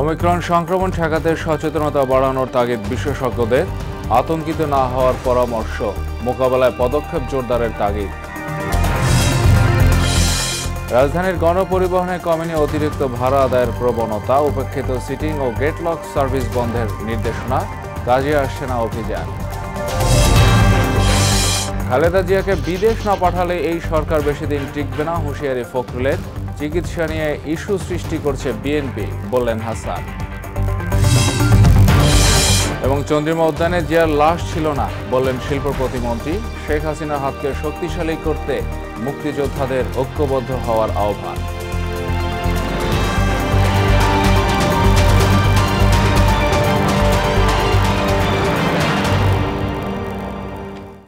Omicron সংক্রমণ ঠেকাতে সচেতনতা বাড়ানোর তাগিদ বিশেষজ্ঞদের, আতঙ্কিত না হওয়ার পরামর্শ, মোকাবেলায় পদক্ষেপ জোরদারের তাগিদ। রাজধানীর গণপরিবহনে কমেনি অতিরিক্ত ভাড়া আদায়ের প্রবণতা, উপেক্ষিত সিটিং ও গেটলক সার্ভিস বন্ধের নির্দেশনা, কাজে আসছে না অভিযান। খালেদা জিয়াকে বিদেশ না পাঠালে এই সরকার বেশি দিন টিকবে না, হুঁশিয়ারি ফখরুলের। চিকিৎসা নিয়ে ইস্যু সৃষ্টি করছে বিএনপি, বললেন হাসান। এবং চন্দ্রিমা উদ্যানে জিয়ার লাশ ছিল না, বললেন শিল্প প্রতিমন্ত্রী। শেখ হাসিনার হাতকে শক্তিশালী করতে মুক্তিযোদ্ধাদের ঐক্যবদ্ধ হওয়ার আহ্বান।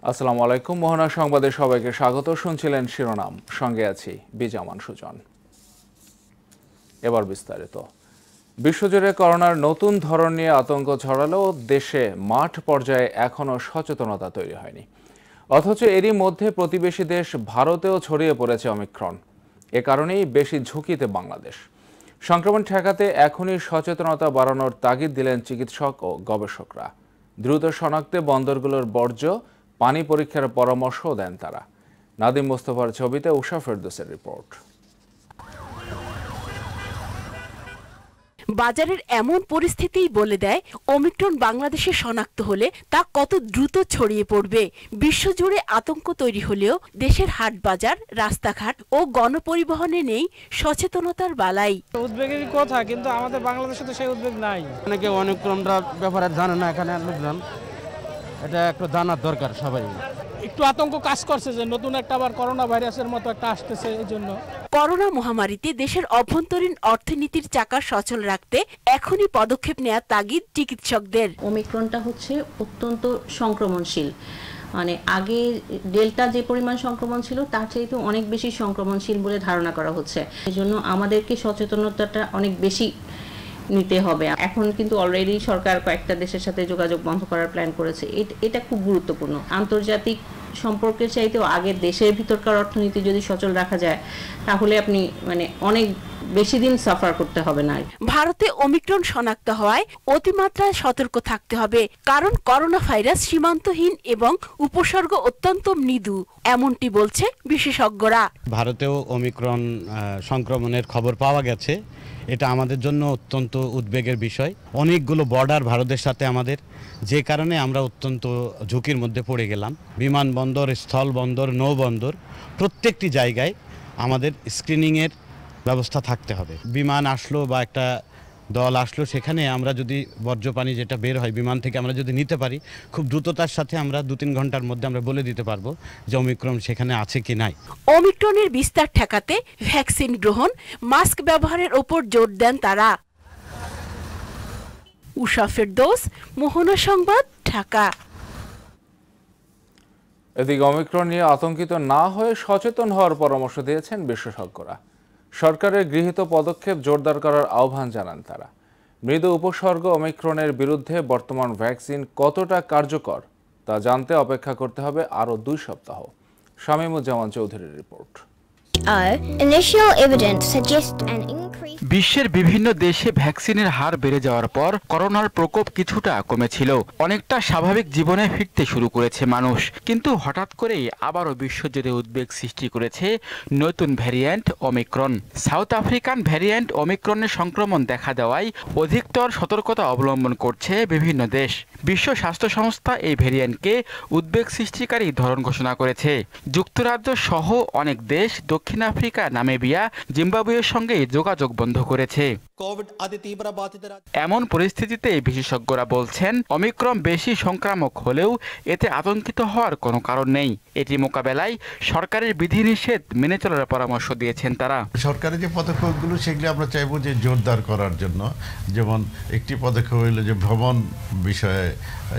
আসসালামু আলাইকুম, মোহনা সংবাদে সবাইকে স্বাগত। শুনছিলেন শিরোনাম, সঙ্গে আছি বিজামান সুজন। এবার বিস্তারিত। বিশ্বজুড়ে করোনার নতুন ধরন নিয়ে আতঙ্ক ছড়ালেও দেশে মাঠ পর্যায়ে এখনও সচেতনতা তৈরি হয়নি। অথচ এরই মধ্যে প্রতিবেশী দেশ ভারতেও ছড়িয়ে পড়েছে অমিক্রন। এ কারণেই বেশি ঝুঁকিতে বাংলাদেশ। সংক্রমণ ঠেকাতে এখনই সচেতনতা বাড়ানোর তাগিদ দিলেন চিকিৎসক ও গবেষকরা। দ্রুত শনাক্তে বন্দরগুলোর বর্জ্য পানি পরীক্ষার পরামর্শও দেন তারা। নাদিম মোস্তফার ছবিতে উষা ফেরদৌসের রিপোর্ট। বাজারের এমন পরিস্থিতিই বলে দেয় ওমিক্রন বাংলাদেশে শনাক্ত হলে তা কত দ্রুত ছড়িয়ে পড়বে। বিশ্বজুড়ে আতঙ্ক তৈরি হলেও দেশের হাট বাজার, রাস্তাঘাট ও গণপরিবহনে নেই সচেতনতার বালাই। উদ্বেগের কথা, কিন্তু আমাদের বাংলাদেশে তো সেই উদ্বেগ নাই। অনেকে অমিক্রনটা ব্যাপারে জানে না, এখানে লোকজন এটা একটু জানার দরকার। সবাই একটু আতঙ্ক কাজ করছে যে নতুন একটা আবার করোনা ভাইরাসের মতো একটা আসতেছে। এই জন্য করোনা মহামারীতে দেশের অভ্যন্তরীণ অর্থনীতির চাকা সচল রাখতে এখনই পদক্ষেপ নেওয়া তাগিদ চিকিৎসকদের। ওমিক্রনটা হচ্ছে অত্যন্ত সংক্রমণশীল, মানে আগে ডেল্টা যে পরিমাণ সংক্রমণ ছিল তার চাইতে অনেক বেশি সংক্রমণশীল বলে ধারণা করা হচ্ছে। এই জন্য আমাদেরকে সচেতনতাটা অনেক বেশি নিতে হবে। এখন কিন্তু অলরেডি সরকার কয়েকটা দেশের সাথে যোগাযোগ বন্ধ করার প্ল্যান করেছে। এটা খুব গুরুত্বপূর্ণ। আন্তর্জাতিক সম্পর্কের চাইতেও আগে দেশের ভিতরকার অর্থনীতি যদি সচল রাখা যায় তাহলে আপনি অনেক বেশি দিন সাফার করতে হবে না। ভারতে ওমিক্রন শনাক্ত হওয়ায় অতিমাত্রায় সতর্ক থাকতে হবে, কারণ করোনা ভাইরাস সীমান্তহীন এবং উপসর্গ অত্যন্ত মৃদু, এমনটি বলছে বিশেষজ্ঞরা। ভারতেও ওমিক্রন সংক্রমণের খবর পাওয়া গেছে। এটা আমাদের জন্য অত্যন্ত উদ্বেগের বিষয়। অনেকগুলো বর্ডার ভারতের সাথে আমাদের, যে কারণে আমরা অত্যন্ত ঝুঁকির মধ্যে পড়ে গেলাম। বিমানবন্দর, স্থলবন্দর, নৌবন্দর প্রত্যেকটি জায়গায় আমাদের স্ক্রিনিংয়ের ব্যবস্থা থাকতে হবে। বিমান আসলো বা একটা দল আসলো, সেখানে আমরা যদি বর্জ্য পানি যেটা বের হয় বিমান থেকে আমরা যদি নিতে পারি, খুব দ্রুততার সাথে আমরা 2-3 ঘন্টার মধ্যে আমরা বলে দিতে পারবো যে ওমিক্রন সেখানে আছে কি নাই। ওমিক্রনের বিস্তার ঠেকাতে ভ্যাকসিন গ্রহণ, মাস্ক ব্যবহারের ওপর জোর দেন তারা। উষা ফেরদৌস, মোহনা সংবাদ, ঢাকা। এদিকে অমিক্রন নিয়ে আতঙ্কিত না হয়ে সচেতন হওয়ার পরামর্শ দিয়েছেন বিশেষজ্ঞরা। সরকারের গৃহীত পদক্ষেপ জোরদার করার আহ্বান জানান তারা। মৃদু উপসর্গ ওমিক্রনের বিরুদ্ধে বর্তমান ভ্যাকসিন কতটা কার্যকর তা জানতে অপেক্ষা করতে হবে আরও 2 সপ্তাহ। শামীমুজ্জামান চৌধুরীর রিপোর্ট। বিশ্বের বিভিন্ন দেশে ভ্যাকসিনের হার বেড়ে যাওয়ার পর করোনার প্রকোপ কিছুটা কমেছিল, অনেকটা স্বাভাবিক জীবনে ফিরতে শুরু করেছে মানুষ। কিন্তু হঠাৎ করেই আবারও বিশ্বজুড়ে উদ্বেগ সৃষ্টি করেছে নতুন variant Omicron. South African variant ওমিক্রনের সংক্রমণ দেখা দেওয়ায় অধিকতর সতর্কতা অবলম্বন করছে বিভিন্ন দেশ। বিশ্ব স্বাস্থ্য সংস্থা এই ভ্যারিয়েন্টকে উদ্বেগ সৃষ্টিকারী ধরন ঘোষণা করেছে। যুক্তরাজ্য সহ অনেক দেশ দক্ষিণ আফ্রিকা, নামিবিয়া, জিম্বাবুয়ের সঙ্গে যোগাযোগ বন্ধ করেছে। এমন পরিস্থিতিতে বিশেষজ্ঞরা বলছেন, অমিক্রন বেশি সংক্রামক হলেও এতে আতঙ্কিত হওয়ার কোনো কারণ নেই। এটি মোকাবেলায় সরকারের বিধিনিষেধ মেনে চলার পরামর্শ দিয়েছেন তারা। সরকারের যে পদক্ষেপগুলো সেগুলো আমরা চাইবো যে জোরদার করার জন্য। যেমন একটি পদক্ষেপ হইল যে ভ্রমণ বিষয়ে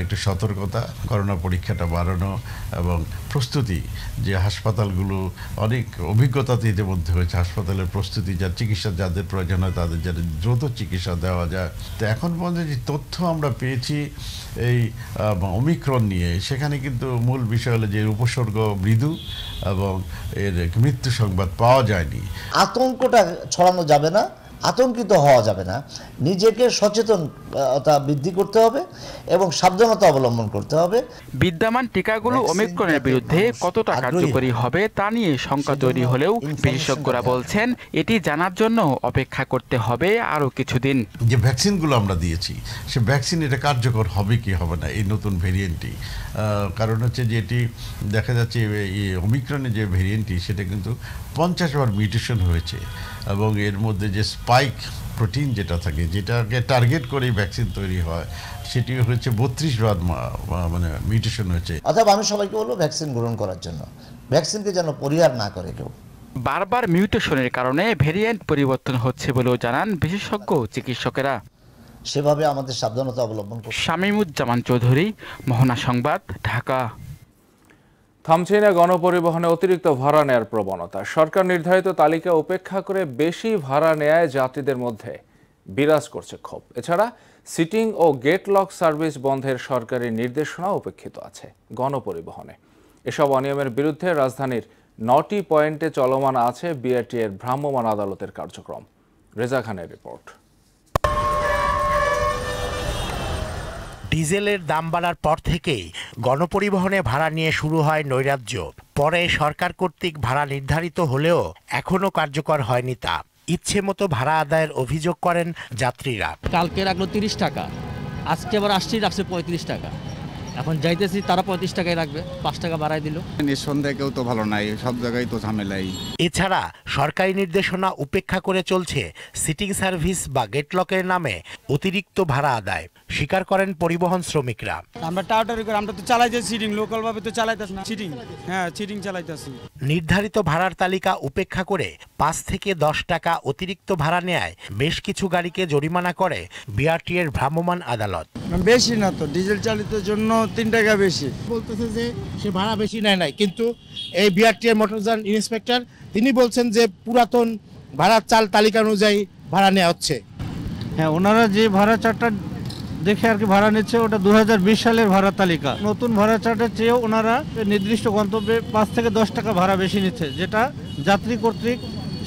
একটু সতর্কতা, করোনা পরীক্ষাটা বাড়ানো এবং প্রস্তুতি, যে হাসপাতালগুলো অনেক অভিজ্ঞতাতে ইতিমধ্যে হয়েছে, হাসপাতালের প্রস্তুতি, যার চিকিৎসা যাদের প্রয়োজন হয় তাদের যাতে দ্রুত চিকিৎসা দেওয়া যায়। তো এখন পর্যন্ত যে তথ্য আমরা পেয়েছি এই ওমিক্রন নিয়ে, সেখানে কিন্তু মূল বিষয় হলো যে উপসর্গ মৃদু এবং এর মৃত্যু সংবাদ পাওয়া যায়নি। আতঙ্কটা ছড়ানো যাবে না, আতঙ্কিত হওয়া যাবে না, নিজেকে সচেতনতা বৃদ্ধি করতে হবে এবং সাবধানতা অবলম্বন করতে হবে। বিদ্যমান টিকাগুলো ওমিক্রনের বিরুদ্ধে কতটা কার্যকরী হবে তা নিয়ে শঙ্কা তৈরি হলেও বিশেষজ্ঞরা বলছেন এটি জানার জন্য অপেক্ষা করতে হবে আরও কিছুদিন। যে ভ্যাকসিনগুলো আমরা দিয়েছি সে ভ্যাকসিন এটা কার্যকর হবে কি হবে না এই নতুন ভেরিয়েন্টটি, কারণ হচ্ছে যে এটি দেখা যাচ্ছে এই ওমিক্রনের যে ভেরিয়েন্টটি সেটা কিন্তু 50 বার মিউটেশন হয়েছে এবং এর মধ্যে যে স্পাইক প্রোটিন যেটা থাকে যেটাকে টার্গেট করে ভ্যাকসিন তৈরি হয় সেটি হচ্ছে 32 বার মানে মিউটেশন হয়েছে। অথবা আমি সবাইকে বলবো ভ্যাকসিন গ্রহণ করার জন্য, ভ্যাকসিনকে যেন পরিহার না করে কেউ। বারবার মিউটেশনের কারণে ভেরিয়েন্ট পরিবর্তন হচ্ছে বলেও জানান বিশেষজ্ঞ চিকিৎসকেরা। সেভাবে আমাদের সাবধানতা অবলম্বন করতে। শামীমুজ্জামান চৌধুরী, মোহনা সংবাদ, ঢাকা। থামছে না গণপরিবহনে অতিরিক্ত ভাড়া নেয়ার প্রবণতা। সরকার নির্ধারিত তালিকা উপেক্ষা করে বেশি ভাড়া নেয়ায় যাত্রীদের মধ্যে বিরাজ করছে ক্ষোভ। এছাড়া সিটিং ও গেট লক সার্ভিস বন্ধের সরকারি নির্দেশনা উপেক্ষিত আছে গণপরিবহনে। এসব অনিয়মের বিরুদ্ধে রাজধানীর 9টি পয়েন্টে চলমান আছে বিআরটিএর ভ্রাম্যমাণ আদালতের কার্যক্রম। রেজা খানের রিপোর্ট। ডিজেলের দাম বাড়ার পর থেকেই গণপরিবহনে ভাড়া নিয়ে শুরু হয় নৈরাজ্য। পরে সরকার কর্তৃক ভাড়া নির্ধারিত হলেও এখনো কার্যকর হয়নি তা। ইচ্ছে মতো ভাড়া আদায়ের অভিযোগ করেন যাত্রীরা। কালকে রাখলো 30 টাকা, আজকে আবার রাখছে 35 টাকা। এখন যাইতেছি তারা 35 টাকায় রাখবে, 5 টাকা বাড়াই দিল। নিঃসন্দেহে কেউ তো ভালো নাই, সব জায়গায় তো ঝামেলাই। এছাড়া সরকারি নির্দেশনা উপেক্ষা করে চলছে সিটিং সার্ভিস বা গেটলকের নামে অতিরিক্ত ভাড়া আদায়, স্বীকার করেন পরিবহন শ্রমিকরা। আমরা টাউটারি করে আমরা তো চালাইতেছি সিটিং, লোকাল ভাবে তো চালাইতেছি না সিটিং। হ্যাঁ, সিটিং চালাইতেছি। নির্ধারিত ভাড়ার তালিকা উপেক্ষা করে 5 থেকে 10 টাকা অতিরিক্ত ভাড়া নেয় বেশ কিছু গাড়িকে জরিমানা করে বিআরটিএর ভ্রাম্যমাণ আদালত। বেশি না তো, ডিজেল চালিতের জন্য 3 টাকা বেশি বলতেছে যে সে ভাড়া বেশি নেয় নাই, কিন্তু এই বিআরটিএর মোটরযান ইন্সপেক্টর তিনি বলছেন যে পুরাতন ভাড়ার চাল তালিকা অনুযায়ী ভাড়া নেওয়া হচ্ছে। হ্যাঁ, ওনারা যে ভাড়া চারটা দেখে আর কি ভাড়া নিচ্ছে ওটা 2020 সালের ভাড়া তালিকা। নতুন ভাড়া চার্টের চেয়েও ওনারা নির্দিষ্ট গন্তব্যে 5 থেকে 10 টাকা ভাড়া বেশি নিচ্ছে, যেটা যাত্রী কর্তৃক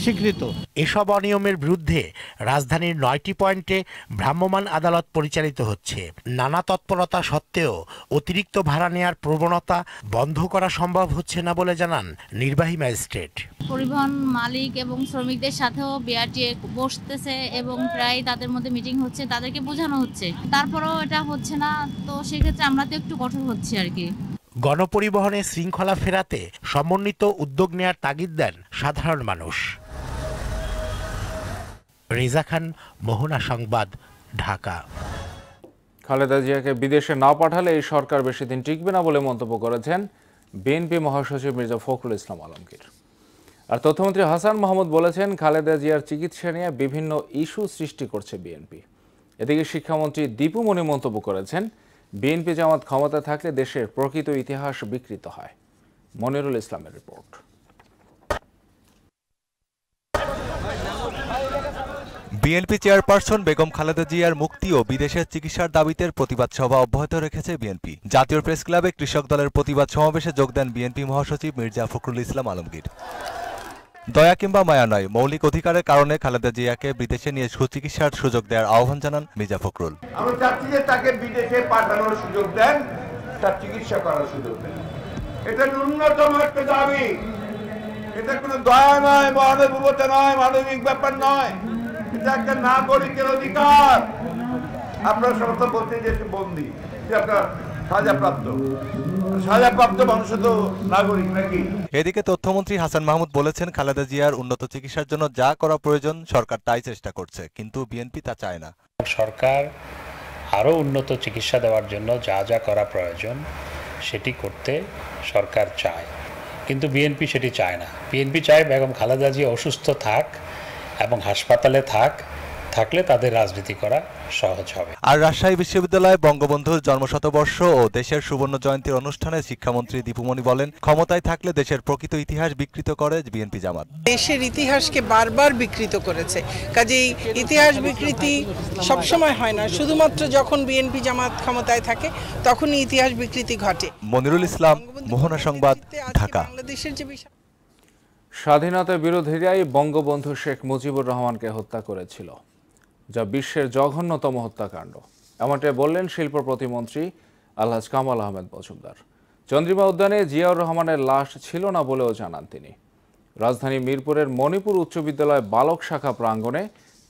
স্বীকৃত। এসব অনিয়মের বিরুদ্ধে রাজধানীর 9টি পয়েন্টে ভ্রাম্যমাণ আদালত পরিচালিত হচ্ছে। নানা তৎপরতা সত্ত্বেও অতিরিক্ত ভাড়া নেয়ার প্রবণতা বন্ধ করা সম্ভব হচ্ছে না বলে জানান নির্বাহী ম্যাজিস্ট্রেট। পরিবহন মালিক এবং শ্রমিকদের সাথেও বিআরটিএ বসতেছে এবং প্রায় তাদের মধ্যে মিটিং হচ্ছে, তাদেরকে বোঝানো হচ্ছে, তারপরেও এটা হচ্ছে না। তো সেক্ষেত্রে আমরা তো একটু কঠোর হচ্ছি আর কি। গণপরিবহনে শৃঙ্খলা ফেরাতে সমন্বিত উদ্যোগ নেয়ার তাগিদ দেন সাধারণ মানুষ। রেজা খান, মোহনা সংবাদ, ঢাকা। খালেদা জিয়াকে বিদেশে না পাঠালে এই সরকার বেশি দিন টিকবে না বলে মন্তব্য করেছেন বিএনপি মহাসচিব মির্জা ফখরুল ইসলাম আলমগীর। আর তথ্যমন্ত্রী হাসান মাহমুদ বলেছেন খালেদা জিয়ার চিকিৎসা নিয়ে বিভিন্ন ইস্যু সৃষ্টি করছে বিএনপি। এদিকে শিক্ষামন্ত্রী দীপু মনি মন্তব্য করেছেন বিএনপি জামাত ক্ষমতা থাকলে দেশের প্রকৃত ইতিহাস বিকৃত হয়। মনিরুল ইসলামের report. BNP chairperson Begum Khaleda জিয়ার মুক্তি ও বিদেশের চিকিৎসার দাবিতে প্রতিবাদ সভা অব্যাহত রেখেছে বিএনপি। জাতীয় প্রেস ক্লাবে কৃষক দলের প্রতিবাদ সমাবেশে যোগ দেন বিএনপি মহাসচিব মির্জা ফখরুল ইসলাম আলমগীর। দয়া কিংবা মায়া নয়, মৌলিক অধিকারের কারণে খালেদা জিয়াকে বিদেশে নিয়ে সুচিকিৎসার সুযোগ দেওয়ার আহ্বান জানান মির্জা ফখরুল। আমি চাচ্ছি যে তাকে বিদেশে পাঠানোর সুযোগ দেন, তার চিকিৎসা করার সুযোগ দেন। এটা ন্যূনতম একটা দাবি, এটা কোনো দয়া নয়, মানবতা নয়, মানবিক ব্যাপার নয়, এটা একটা নাগরিকের অধিকার। আপনার সমস্ত বলতে যে বন্দী, যে আপনার সাজাপ্রাপ্ত মানুষ তো নাগরিক নাকি। এদিকে তথ্যমন্ত্রী হাসান মাহমুদ বলেছেন খালেদা জিয়ার উন্নত চিকিৎসার জন্য যা করা প্রয়োজন সরকার তাই চেষ্টা করছে, কিন্তু বিএনপি তা চায় না। সরকার আরও উন্নত চিকিৎসা দেওয়ার জন্য যা যা করা প্রয়োজন সেটি করতে সরকার চায়, কিন্তু বিএনপি সেটি চায় না। বিএনপি চায় বেগম খালেদা জিয়া অসুস্থ থাক এবং হাসপাতালে থাকলে তাদের রাজনীতি করা সহজ হবে। আর রাজশাহী বিশ্ববিদ্যালয়ে বঙ্গবন্ধুর জন্মশতবর্ষ ও দেশের সুবর্ণ জয়ন্তীর অনুষ্ঠানে শিক্ষামন্ত্রী দীপুমণি বলেন ক্ষমতায় থাকলে দেশের প্রকৃত ইতিহাস বিকৃত করে বিএনপি জামাত। দেশের ইতিহাসকে বারবার বিকৃত করেছে, কাজেই ইতিহাস বিকৃতি সবসময় হয় না, শুধুমাত্র যখন বিএনপি জামাত ক্ষমতায় থাকে তখনই ইতিহাস বিকৃতি ঘটে। মনিরুল ইসলাম, মোহনা সংবাদ, ঢাকা। স্বাধীনতা বিরোধীরাই বঙ্গবন্ধু শেখ মুজিবুর রহমানকে হত্যা করেছিল, যা বিশ্বের জঘন্যতম হত্যাকাণ্ড, এমনটাই বললেন শিল্প প্রতিমন্ত্রী আলহাজ কামাল আহমেদ মজুমদার। চন্দ্রিমা উদ্যানে জিয়াউর রহমানের লাশ ছিল না বলেও জানান তিনি। রাজধানী মিরপুরের মণিপুর উচ্চ বিদ্যালয় বালক শাখা প্রাঙ্গণে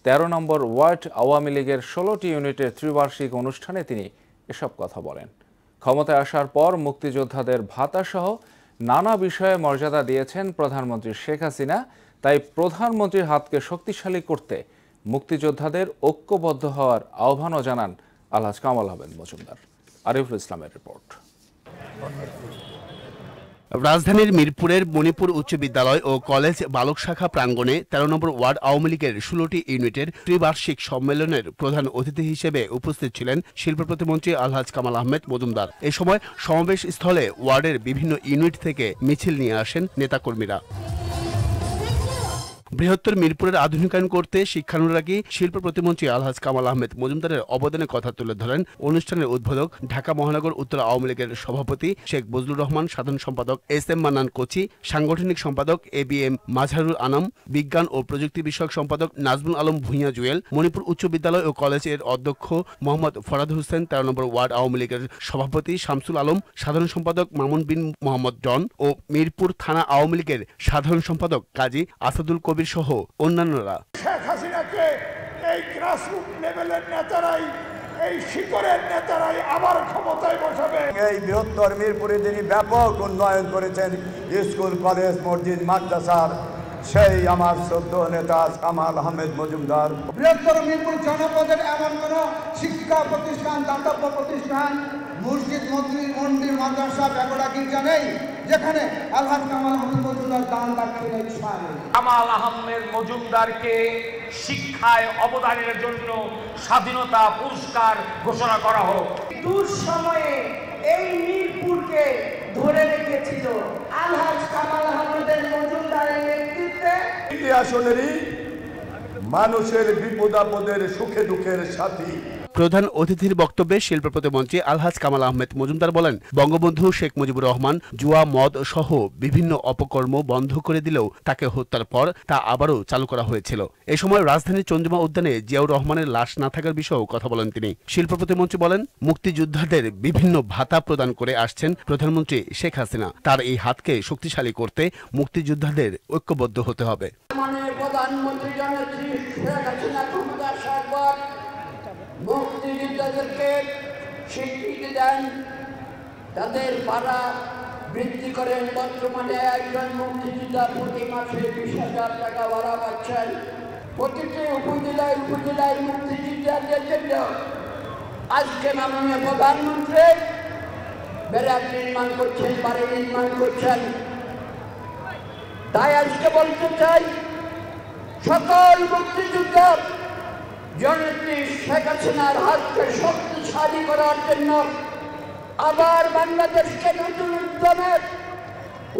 ১৩ নম্বর ওয়ার্ড আওয়ামী লীগের ১৬টি ইউনিটের ত্রিবার্ষিক অনুষ্ঠানে তিনি এসব কথা বলেন। ক্ষমতায় আসার পর মুক্তিযোদ্ধাদের ভাতাসহ নানা বিষয়ে মর্যাদা দিয়েছেন প্রধানমন্ত্রী শেখ হাসিনা, তাই প্রধানমন্ত্রীর হাতকে শক্তিশালী করতে মুক্তিযোদ্ধাদের ঐক্যবদ্ধ হওয়ার আহ্বানও জানান আলহাজ কামাল আহমেদ মজুমদার। আরিফুল ইসলামের রিপোর্ট। রাজধানীর মিরপুরের মণিপুর উচ্চ বিদ্যালয় ও কলেজ বালক শাখা প্রাঙ্গণে ১৩ নম্বর ওয়ার্ড আওয়ামী লীগের ১৬টি ইউনিটের ত্রিবার্ষিক সম্মেলনের প্রধান অতিথি হিসেবে উপস্থিত ছিলেন শিল্প প্রতিমন্ত্রী আলহাজ কামাল আহমেদ মজুমদার। এ সময় সমাবেশ স্থলে ওয়ার্ডের বিভিন্ন ইউনিট থেকে মিছিল নিয়ে আসেন নেতাকর্মীরা। বৃহত্তর মিরপুরের আধুনিকায়ন করতে শিক্ষানুরাগী শিল্প প্রতিমন্ত্রী আলহাজ কামাল আহমেদ মজুমদারের অবদানের কথা তুলে ধরেন অনুষ্ঠানের উদ্বোধক ঢাকা মহানগর উত্তর আওয়ামী লীগের সভাপতি শেখ বজলুর রহমান, সাধারণ সম্পাদক এস.এম. মান্নান কোচি, সাংগঠনিক সম্পাদক এ.বি.এম. মাজহারুল আনাম, বিজ্ঞান ও প্রযুক্তি বিষয়ক সম্পাদক নাজমুল আলম ভূঁইয়া জুয়েল, মণিপুর উচ্চ বিদ্যালয় ও কলেজের অধ্যক্ষ মোহাম্মদ ফরাদ হোসেন, ১৩ নম্বর ওয়ার্ড আওয়ামী লীগের সভাপতি শামসুল আলম, সাধারণ সম্পাদক মামুন বিন মোহাম্মদ জন ও মিরপুর থানা আওয়ামী লীগের সাধারণ সম্পাদক কাজী আসাদুল কবির সহ অন্যান্যরা। শেখ হাসিনাকে এই গ্রাসরুট লেভেলের নেতারাই, এই শিকড়ের নেতারাই আবার ক্ষমতায় বসাবে। এই বৃহত্তর মিরপুরে যিনি ব্যাপক উন্নয়ন করেছেন স্কুল, কলেজ, মসজিদ, মাদ্রাসার, সেই আমার শ্রদ্ধেয় নেতা কামাল আহমেদ মজুমদার। বৃহত্তর মিরপুর জনপদের এমন কোন শিক্ষা প্রতিষ্ঠান, দাতব্য প্রতিষ্ঠান, মসজিদ, মন্দির, মাদ্রাসা, বেগড়া, গির্জা নেই যেখানে আলহাজ কামাল আহমেদ মজুমদার দান রাখছিলেন। কামাল আহমেদ মজুমদারকে শিক্ষায় অবদানের জন্য স্বাধীনতা পুরস্কার ঘোষণা করা হোক। দুঃসময়ে এই মিরপুরকে ধরে রেখেছিল আলহাজ কামাল আহমেদের মজুমদারের নেতৃত্বে। আসলেরই মানুষের বিপদ আপদের, সুখে দুঃখের সাথী। প্রধান অতিথির বক্তব্যে শিল্প প্রতিমন্ত্রী আলহাজ কামাল আহমেদ মজুমদার বলেন, বঙ্গবন্ধু শেখ মুজিবুর রহমান জুয়া, মদ সহ বিভিন্ন অপকর্ম বন্ধ করে দিলেও তাকে হত্যার পর তা আবারও চালু করা হয়েছিল। এ সময় রাজধানীর চন্দ্রিমা উদ্যানে জিয়াউর রহমানের লাশ না থাকার বিষয়েও কথা বলেন তিনি। শিল্প প্রতিমন্ত্রী বলেন, মুক্তিযোদ্ধাদের বিভিন্ন ভাতা প্রদান করে আসছেন প্রধানমন্ত্রী শেখ হাসিনা, তার এই হাতকে শক্তিশালী করতে মুক্তিযোদ্ধাদের ঐক্যবদ্ধ হতে হবে। প্রধানমন্ত্রী জননেত্রী শেখ হাসিনা ক্ষমতায় আসার পর মুক্তিযোদ্ধাদেরকে স্বীকৃতি দেন, তাদের ভাড়া বৃদ্ধি করেন। বর্তমানে একজন মুক্তিযোদ্ধা প্রতি মাসে ২০,০০০ টাকা ভাড়া পাচ্ছেন। প্রতিটি উপজেলায় মুক্তিযোদ্ধাদের জন্য আজকে মাননীয় প্রধানমন্ত্রী ব্যারাক নির্মাণ করছেন, বাড়ি নির্মাণ করছেন। তাই আজকে বলতে চাই, সকল মুক্তিযোদ্ধা জননেত্রী শেখ হাসিনার হাতকে শক্তিশালী করার জন্য আবার বাংলাদেশকে নতুন উদ্যমে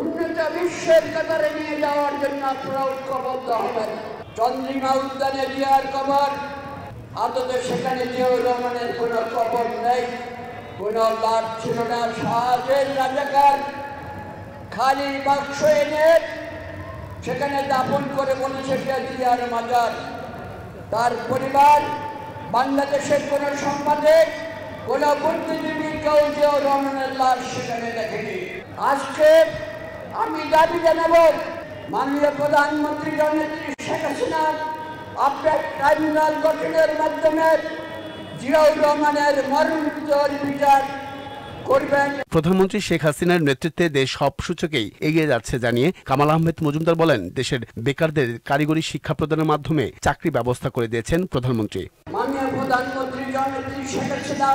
উন্নত বিশ্বের কাতারে নিয়ে যাওয়ার জন্য আপনারা ঐক্যবদ্ধ হবেন। চন্দ্রিমা উদ্যানে জিয়ার কবর, আদতে সেখানে জিয়াউর রহমানের কোনো কবর নেই, কোনো লাশ ছিল না। শাহজাহান রাজাকার খালি বাক্স এনে সেখানে দাপন করে বলেছে জিয়ার মাজার। তার পরিবার, বাংলাদেশের কোন সাংবাদিক, কোন বুদ্ধিজীবী কেউ জিয়াউর রহমানের লাশ সেখানে দেখেনি। আজকে আমি দাবি জানাবো, মাননীয় প্রধানমন্ত্রী জননেত্রী শেখ হাসিনা আপনার ট্রাইব্যুনাল গঠনের মাধ্যমে জিয়াউর রহমানের মরণোত্তর বিচার করবেন। প্রধানমন্ত্রী শেখ হাসিনার নেতৃত্বে দেশ সব সূচকেই এগিয়ে যাচ্ছে জানিয়ে কামাল আহমেদ মজুমদার বলেন, দেশের বেকারদের কারিগরি শিক্ষা প্রদানের মাধ্যমে চাকরি ব্যবস্থা করে দিয়েছেন প্রধানমন্ত্রী। মাননীয় প্রধানমন্ত্রী জননেত্রী শেখ হাসিনা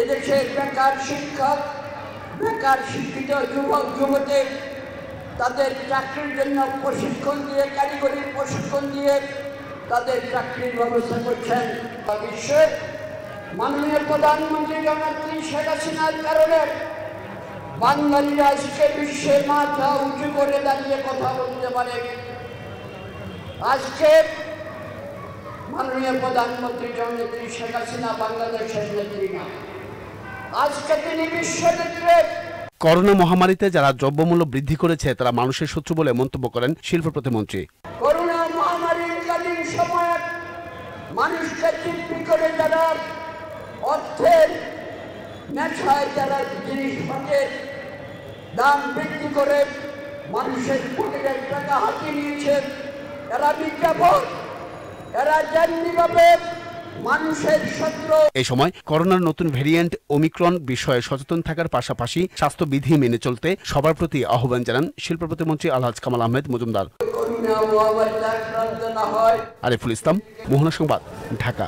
এদেশের বেকার শিক্ষক, বেকার শিক্ষিত যুবক যুবতী তাদের চাকরির জন্য প্রশিক্ষণ দিয়ে, কারিগরি প্রশিক্ষণ দিয়ে তাদের চাকরির ব্যবস্থা করছেন। বিশ্বের মাননীয় প্রধানমন্ত্রী জননেত্রী শেখ হাসিনার কারণে বাঙালিরা আজকে বিশ্বের মাথা উঁচু করে দাঁড়িয়ে কথা বলতে পারে। আজকে মাননীয় প্রধানমন্ত্রী জননেত্রী শেখ হাসিনা বাংলাদেশের নেত্রী না, আজকে তিনি বিশ্ব নেত্রী। করোনা মহামারীতে যারা দ্রব্যমূল্য বৃদ্ধি করেছে তারা মানুষের শত্রু বলে মন্তব্য করেন শিল্প প্রতিমন্ত্রী। করোনা মহামারীর কালীন সময়ে মানুষকে চিন্তা করে যারা অর্থের নেশায় যারা জিনিসপত্রের দাম বৃদ্ধি করে মানুষের পকেটের টাকা হাতিয়ে নিয়েছে, এরা বিজ্ঞাপন, এরা যেমনিভাবে মানুষের শত্রু। এই সময় করোনার নতুন ভেরিয়েন্ট ওমিক্রন বিষয়ে সচেতন থাকার পাশাপাশি স্বাস্থ্যবিধি মেনে চলতে সবার প্রতি আহ্বান জানান শিল্প প্রতিমন্ত্রী আলহাজ কামাল আহমেদ মজুমদার। আরিফুল ইসলাম, মোহনা সংবাদ, ঢাকা।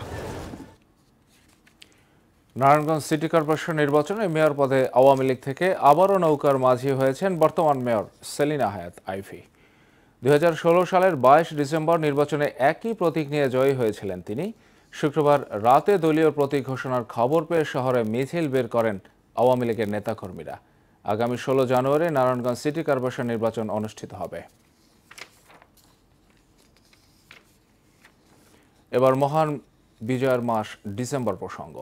নারায়ণগঞ্জ সিটি কর্পোরেশন নির্বাচনে মেয়র পদে আওয়ামী লীগ থেকে আবারও নৌকার মাঝি হয়েছেন বর্তমান মেয়র সেলিনা হায়াত আইভি। 2016 সালের 22 ডিসেম্বর নির্বাচনে একই প্রতীক নিয়ে জয়ী হয়েছিলেন তিনি। শুক্রবার রাতে দলীয় প্রতীক ঘোষণার খবর পেয়ে শহরে মিছিল বের করেন আওয়ামী লীগের নেতাকর্মীরা। আগামী 16 জানুয়ারি নারায়ণগঞ্জ সিটি কর্পোরেশন নির্বাচন অনুষ্ঠিত হবে। এবার মহান বিজয়ের মাস ডিসেম্বর প্রসঙ্গ।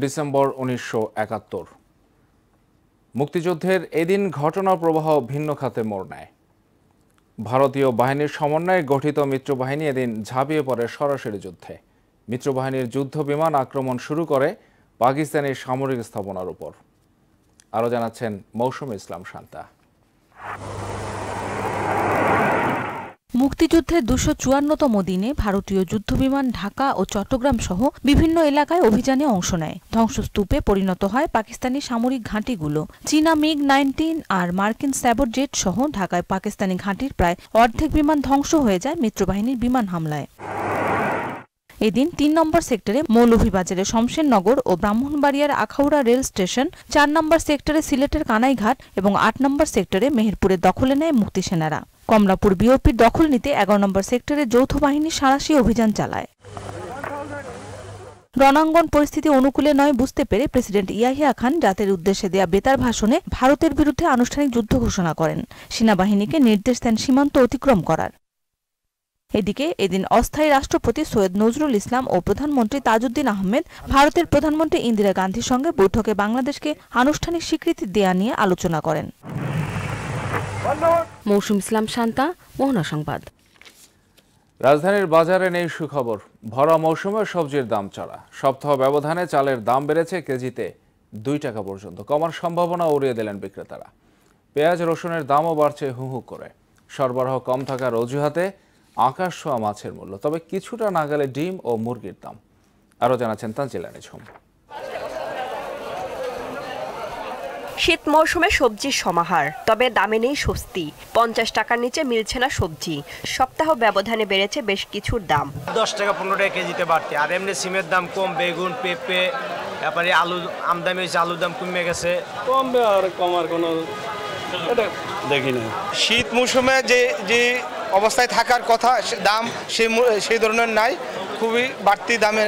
ডিসেম্বর 1971 মুক্তিযুদ্ধের এদিন ঘটনা প্রবাহ ভিন্ন খাতে মোড় নেয়। ভারতীয় বাহিনীর সমন্বয়ে গঠিত মিত্রবাহিনী এদিন ঝাঁপিয়ে পড়ে সরাসরি যুদ্ধে। মিত্রবাহিনীর যুদ্ধ বিমান আক্রমণ শুরু করে পাকিস্তানি সামরিক স্থাপনার উপর। আরও জানাচ্ছেন মৌসুমী ইসলাম শান্তা। মুক্তিযুদ্ধের 254তম দিনে ভারতীয় যুদ্ধবিমান ঢাকা ও চট্টগ্রাম সহ বিভিন্ন এলাকায় অভিযানে অংশ নেয়। ধ্বংসস্তূপে পরিণত হয় পাকিস্তানি সামরিক ঘাঁটিগুলো। চীনা মিগ-19 আর মার্কিন স্যাবর জেট সহ ঢাকায় পাকিস্তানি ঘাঁটির প্রায় অর্ধেক বিমান ধ্বংস হয়ে যায় মিত্রবাহিনীর বিমান হামলায়। এদিন 3 নম্বর সেক্টরে মৌলভীবাজারের শমশেরনগর ও ব্রাহ্মণবাড়িয়ার আখাউড়া রেল স্টেশন, 4 নম্বর সেক্টরে সিলেটের কানাইঘাট এবং 8 নম্বর সেক্টরে মেহেরপুরের দখলে নেয় মুক্তিসেনারা। কমলাপুর বিওপির দখল নিতে 11 নম্বর সেক্টরে যৌথ বাহিনী সাঁড়াশি অভিযান চালায়। রণাঙ্গন পরিস্থিতি অনুকূলে নয় বুঝতে পেরে প্রেসিডেন্ট ইয়াহিয়া খান জাতির উদ্দেশ্যে দেয়া বেতার ভাষণে ভারতের বিরুদ্ধে আনুষ্ঠানিক যুদ্ধ ঘোষণা করেন। সেনাবাহিনীকে নির্দেশ দেন সীমান্ত অতিক্রম করার। এদিকে এদিন অস্থায়ী রাষ্ট্রপতি সৈয়দ নজরুল ইসলাম ও প্রধানমন্ত্রী তাজউদ্দিন আহমেদ ভারতের প্রধানমন্ত্রী ইন্দিরা গান্ধীর সঙ্গে বৈঠকে বাংলাদেশকে আনুষ্ঠানিক স্বীকৃতি দেয়া নিয়ে আলোচনা করেন। মৌসুম ইসলাম শান্তা, মোহনা সংবাদ। রাজধানীর বাজারে নেই সুখবর। ভরা মৌসুমে সবজির দাম চড়া। সপ্তাহ ব্যবধানে চালের দাম বেড়েছে কেজিতে 2 টাকা পর্যন্ত। কমার সম্ভাবনা উড়িয়ে দিলেন বিক্রেতারা। পেঁয়াজ রসুনের দামও বাড়ছে হু হু করে। সরবরাহ কম থাকার অজুহাতে আকাশ ছোঁয়া মাছের মূল্য, তবে কিছুটা নাগালে ডিম ও মুরগির দাম। আরও জানাচ্ছেন তানজিলা নিঝুম। শীত মৌসুমে সবজির সমাহার, তবে দামে নেই স্বস্তি। 50 টাকার নিচে মিলছে না সবজি। সপ্তাহ ব্যবধানে বেড়েছে বেশ কিছুর দাম। 10 টাকা 15 টাকা কেজিতে বাড়তে, আর এমনি সিমের দাম কম, বেগুন, পেঁপে, তারপরে আলু আমদানি হয়েছে, আলুর দাম কমে গেছে। কমবে আর কমার কোনো দেখি না। শীত মৌসুমে যে অবস্থায় থাকার কথা দাম সেই ধরনের নাই, খুবই বাড়তি দামে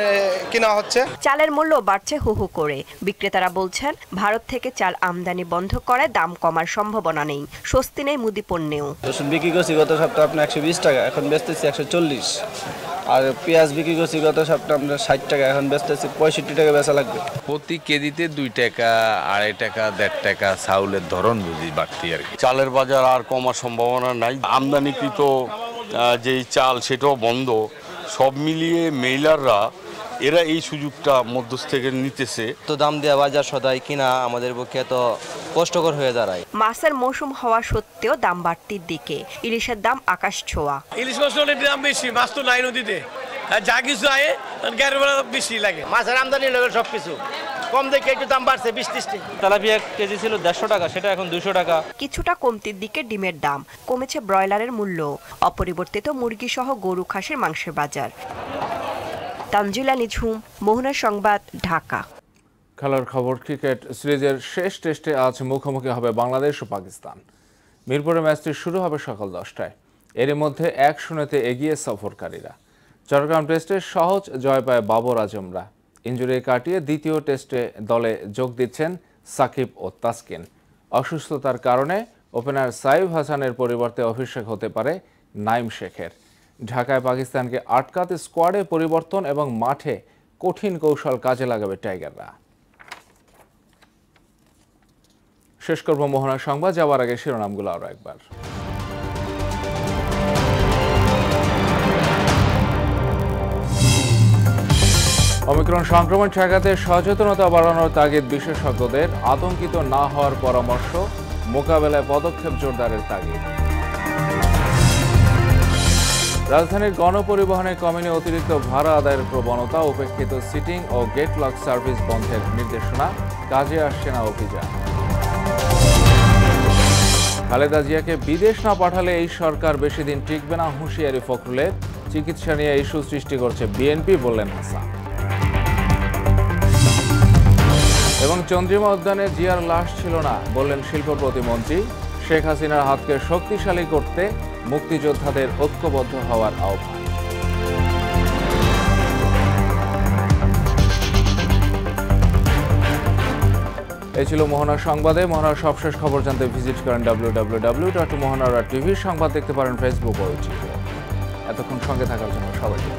কেনা হচ্ছে। চালের মূল্য বাড়ছে হু হু করে। বিক্রেতারা বলছেন ভারত থেকে চাল আমদানি বন্ধ করে দাম কমার সম্ভাবনা নেই। স্বস্তি নেই মুদি পণ্যেও। রসুন বিক্রি করছি গত সপ্তাহে আপনার 120 টাকা, এখন বেচতেছি 140। আর পেঁয়াজ বিক্রি করছি গত সপ্তাহে আপনার 60 টাকা, এখন বেচতেছি 65 টাকা বেচা লাগবে। প্রতি কেজিতে 2 টাকা, 2.5 টাকা, 1.5 টাকা চাউলের ধরন বুঝি বাড়তি আর কি। চালের বাজার আর কমার সম্ভাবনা নাই। আমদানিকৃত যেই চাল সেটাও বন্ধ। সব মিলিয়ে মেইলাররা এরা এই সুযোগটা মধ্যস্থ থেকে নিতেছে। তো দাম দেওয়া বাজার সদাই কিনা আমাদের পক্ষে তো কষ্টকর হয়ে দাঁড়ায়। মাছের মৌসুম হওয়া সত্ত্বেও দাম বাড়তির দিকে। ইলিশের দাম আকাশ ছোঁয়া। ইলিশ মাছের দাম বেশি, মাছ তো নাই নদীতে, যা কিছু আয়ে বেশি লাগে। মাছের আমদানি লাগে সবকিছু কম দেখে একটু দাম বাড়ছে 20-30 টাকা। তেলাপিয়া কেজি ছিল 150 টাকা, সেটা এখন 200 টাকা। কিছুটা কমতির দিকে ডিমের দাম, কমেছে ব্রয়লারের মূল্য। অপরিবর্তিত মুরগি সহ গরু খাসির মাংসের বাজার। তানজিলা নিঝুম, মোহনা সংবাদ, ঢাকা। খেলার খবর। ক্রিকেট সিরিজের শেষ টেস্টে আজ মুখোমুখি হবে বাংলাদেশ ও পাকিস্তান। মিরপুরে ম্যাচটি শুরু হবে সকাল 10টায়। এরই মধ্যে 1-0 এগিয়ে সফরকারীরা। চট্টগ্রাম টেস্টে সহজ জয় পায় বাবর আজমরা। ইনজুরি কাটিয়ে দ্বিতীয় টেস্টে দলে যোগ দিচ্ছেন সাকিব ও তাসকিন। অসুস্থতার কারণে ওপেনার সাইফ হাসানের পরিবর্তে অভিষেক হতে পারে নাইম শেখের। ঢাকায় পাকিস্তানকে আটকাতে স্কোয়াডে পরিবর্তন এবং মাঠে কঠিন কৌশল কাজে লাগাবে টাইগাররা। শেষ করব মোহনার সংবাদ, যাওয়ার আগে শিরোনামগুলো আরও একবার। ওমিক্রন সংক্রমণ ঠেকাতে সচেতনতা বাড়ানোর তাগিদ বিশেষজ্ঞদের। আতঙ্কিত না হওয়ার পরামর্শ, মোকাবেলায় পদক্ষেপ জোরদারের তাগিদ। রাজধানীর গণপরিবহনে কমেনি অতিরিক্ত ভাড়া আদায়ের প্রবণতা। উপেক্ষিত সিটিং ও গেট লক সার্ভিস বন্ধের নির্দেশনা, কাজে আসছে না অভিযান। খালেদা জিয়াকে বিদেশ না পাঠালে এই সরকার বেশি দিন টিকবে না, হুঁশিয়ারি ফখরুলের। চিকিৎসা নিয়ে ইস্যু সৃষ্টি করছে বিএনপি, বললেন হাসান। এবং চন্দ্রিমা উদ্যানে জিয়ার লাশ ছিল না, বললেন শিল্প প্রতিমন্ত্রী। শেখ হাসিনার হাতকে শক্তিশালী করতে মুক্তিযোদ্ধাদের ঐক্যবদ্ধ হওয়ার আহ্বান। এই ছিল মোহনার সংবাদে। মোহনার সবশেষ খবর জানতে ভিজিট করেন www.mohana.tv। সংবাদ দেখতে পারেন ফেসবুক ও ইউটিউবে। এতক্ষণ সঙ্গে থাকার জন্য সবাইকে